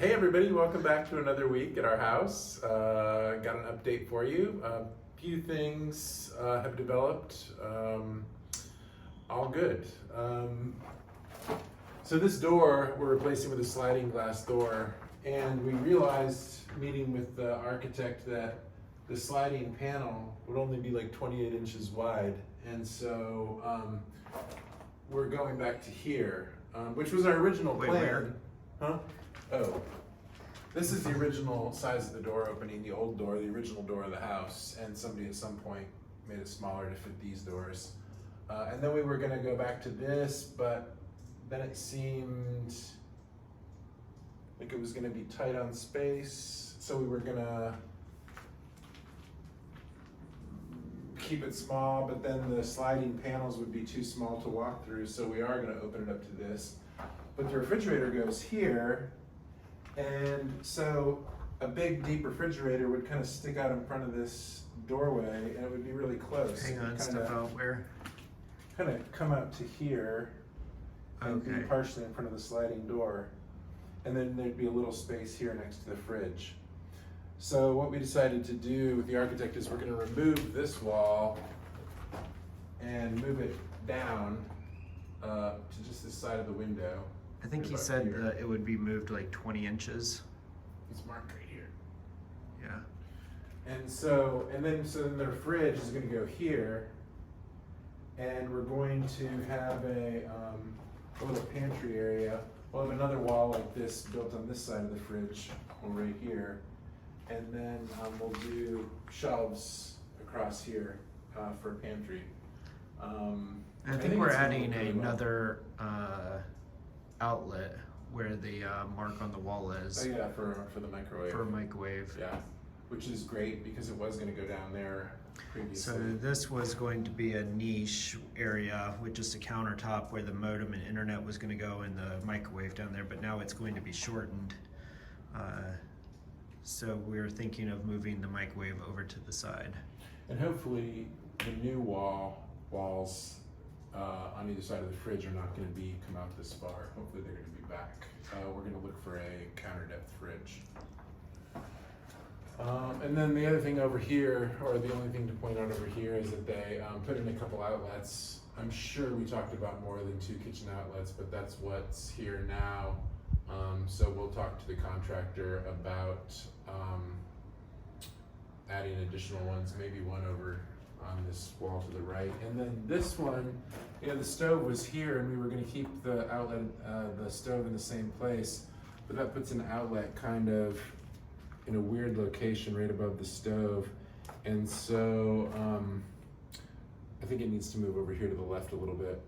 Hey everybody, welcome back to another week at our house. Got an update for you. A few things have developed. All good. So this door we're replacing with a sliding glass door, and we realized, meeting with the architect, that the sliding panel would only be like 28 inches wide, and so we're going back to here, which was our original Wait, plan. where? Huh? Oh, this is the original size of the door opening, the old door, the original door of the house, and somebody at some point made it smaller to fit these doors. And then we were gonna go back to this, but then it seemed like it was gonna be tight on space, so we were gonna keep it small, but then the sliding panels would be too small to walk through, so we are gonna open it up to this. But the refrigerator goes here, and so a big, deep refrigerator would kind of stick out in front of this doorway, and it would be really close. Hang on, step out where? Kind of come out to here and be Okay. partially in front of the sliding door. And then there'd be a little space here next to the fridge. So what we decided to do with the architect is we're gonna remove this wall and move it down to just this side of the window. I think he About said here. that it would be moved like 20 inches. It's marked right here. Yeah. And so then their fridge is gonna go here, and we're going to have a little pantry area. We'll have another wall like this built on this side of the fridge, or right here, and then we'll do shelves across here for a pantry. I think we're it's gonna adding look really well. another outlet where the mark on the wall is Oh yeah, for the microwave. for a microwave. Yeah, which is great because it was gonna go down there previously. So this was going to be a niche area with just a countertop where the modem and internet was going to go and the microwave down there, but now it's going to be shortened. So we're thinking of moving the microwave over to the side. And hopefully the new walls on either side of the fridge are not gonna come out this far. Hopefully they're gonna be back. We're gonna look for a counter depth fridge. And then the other thing over here, or the only thing to point out over here, is that they put in a couple outlets. I'm sure we talked about more than 2 kitchen outlets, but that's what's here now. So we'll talk to the contractor about adding additional ones, maybe one over on this wall to the right. And then this one, the stove was here, and we were gonna keep the outlet, the stove in the same place, but that puts an outlet kind of in a weird location right above the stove. And so I think it needs to move over here to the left a little bit.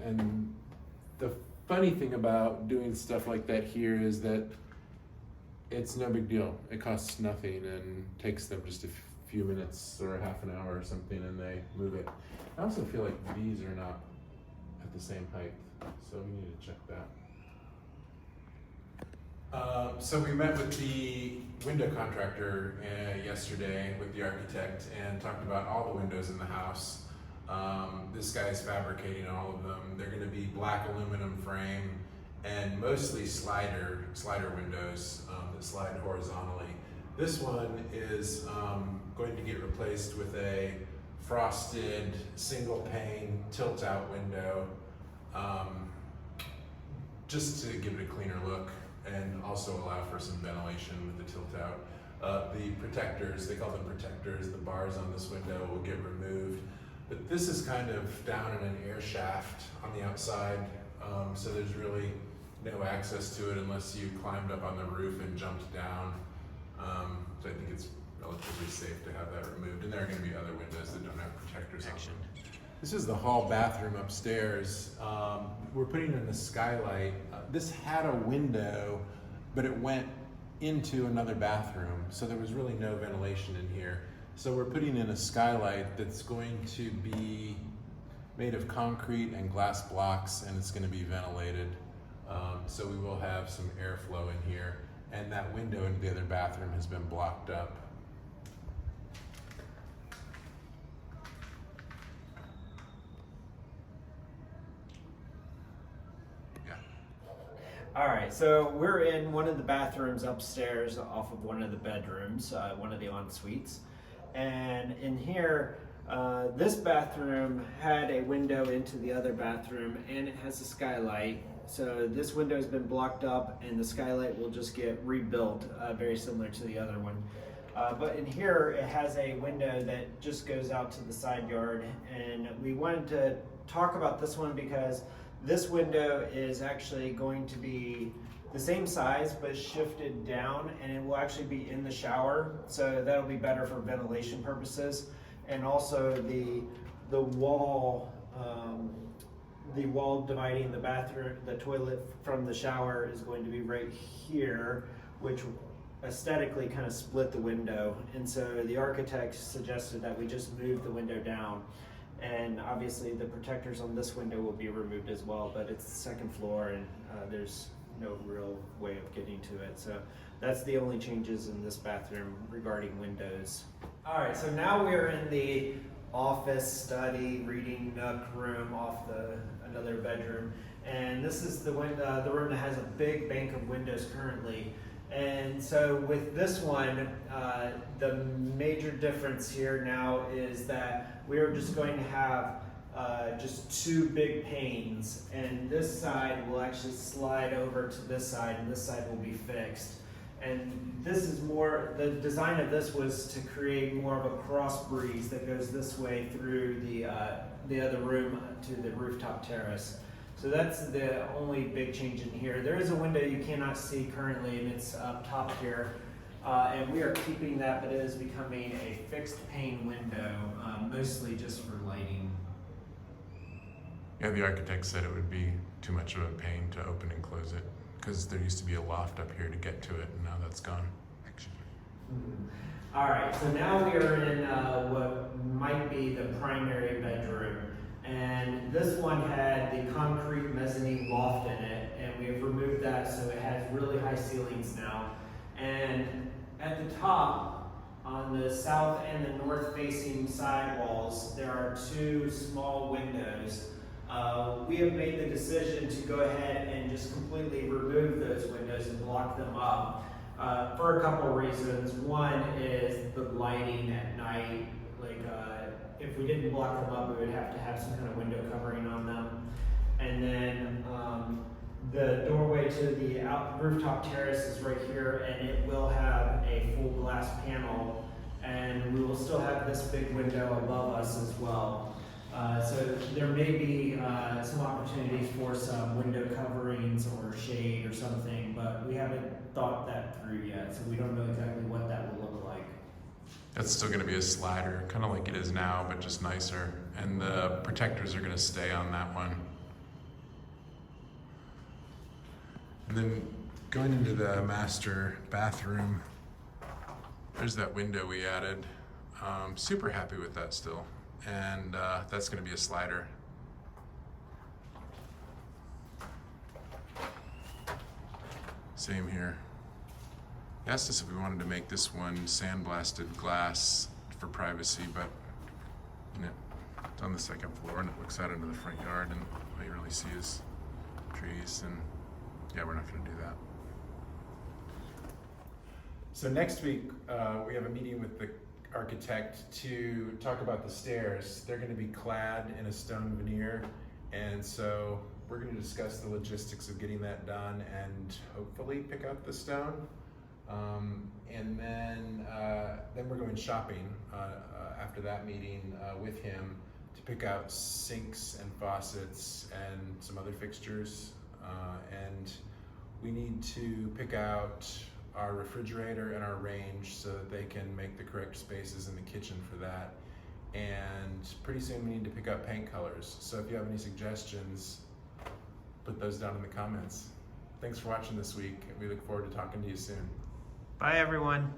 And the funny thing about doing stuff like that here is that it's no big deal. It costs nothing and takes them just a few minutes or a half an hour or something, and they move it. I also feel like these are not at the same height, so we need to check that. So we met with the window contractor yesterday with the architect and talked about all the windows in the house. This guy's fabricating all of them. They're going to be black aluminum frame and mostly slider windows that slide horizontally. This one is going to get replaced with a frosted single pane tilt out window, just to give it a cleaner look and also allow for some ventilation with the tilt out. The protectors, they call them protectors, the bars on this window will get removed. But this is kind of down in an air shaft on the outside, so there's really no access to it unless you climbed up on the roof and jumped down. So I think it's relatively safe to have that removed. And there are going to be other windows that don't have protectors on them. This is the hall bathroom upstairs. We're putting in a skylight. This had a window, but it went into another bathroom, so there was really no ventilation in here. So we're putting in a skylight that's going to be made of concrete and glass blocks, and it's going to be ventilated. So we will have some airflow in here, and that window into the other bathroom has been blocked up. All right, so we're in one of the bathrooms upstairs off of one of the bedrooms, one of the en-suites. And in here, this bathroom had a window into the other bathroom, and it has a skylight. So this window has been blocked up, and the skylight will just get rebuilt, very similar to the other one. But in here, it has a window that just goes out to the side yard, and we wanted to talk about this one because this window is actually going to be the same size but shifted down, and it will actually be in the shower, so that'll be better for ventilation purposes. And also the wall dividing the bathroom, the toilet from the shower is going to be right here, which aesthetically kind of split the window. And so the architect suggested that we just move the window down. And obviously the protectors on this window will be removed as well, but it's the second floor, and there's no real way of getting to it. So that's the only changes in this bathroom regarding windows. All right, so now we are in the office, study, reading nook room off another bedroom. And this is the room that has a big bank of windows currently. And so with this one, the major difference here now is that we are just going to have just two big panes, and this side will actually slide over to this side, and this side will be fixed. And this is more, the design of this was to create more of a cross breeze that goes this way through the other room to the rooftop terrace. So that's the only big change in here. There is a window you cannot see currently, and it's up top here. And we are keeping that, but it is becoming a fixed pane window, mostly just for lighting. Yeah, the architect said it would be too much of a pain to open and close it, because there used to be a loft up here to get to it, and now that's gone. All right, so now we are in what might be the primary bedroom. And this one had the concrete mezzanine loft in it, and we have removed that, so it has really high ceilings now. And at the top, on the south and the north facing side walls, there are two small windows. We have made the decision to go ahead and just completely remove those windows and block them up for a couple of reasons. One is the lighting at night. If we didn't block them up, we would have to have some kind of window covering on them. And then the doorway to the rooftop terrace is right here, and it will have a full glass panel, and we will still have this big window above us as well. So there may be some opportunities for some window coverings or shade or something, but we haven't thought that through yet, so we don't know exactly what that will look like. That's still going to be a slider, kind of like it is now, but just nicer. And the protectors are going to stay on that one. And then going into the master bathroom, there's that window we added. Super happy with that still. And that's going to be a slider. Same here. He asked us if we wanted to make this one sandblasted glass for privacy, but it's on the second floor and it looks out into the front yard, and all you really see is trees, and yeah, we're not going to do that. So next week we have a meeting with the architect to talk about the stairs. They're going to be clad in a stone veneer, and so we're going to discuss the logistics of getting that done and hopefully pick up the stone. And then we're going shopping after that meeting with him to pick out sinks and faucets and some other fixtures. And we need to pick out our refrigerator and our range so that they can make the correct spaces in the kitchen for that. And pretty soon we need to pick out paint colors. So if you have any suggestions, put those down in the comments. Thanks for watching this week. We look forward to talking to you soon. Bye, everyone.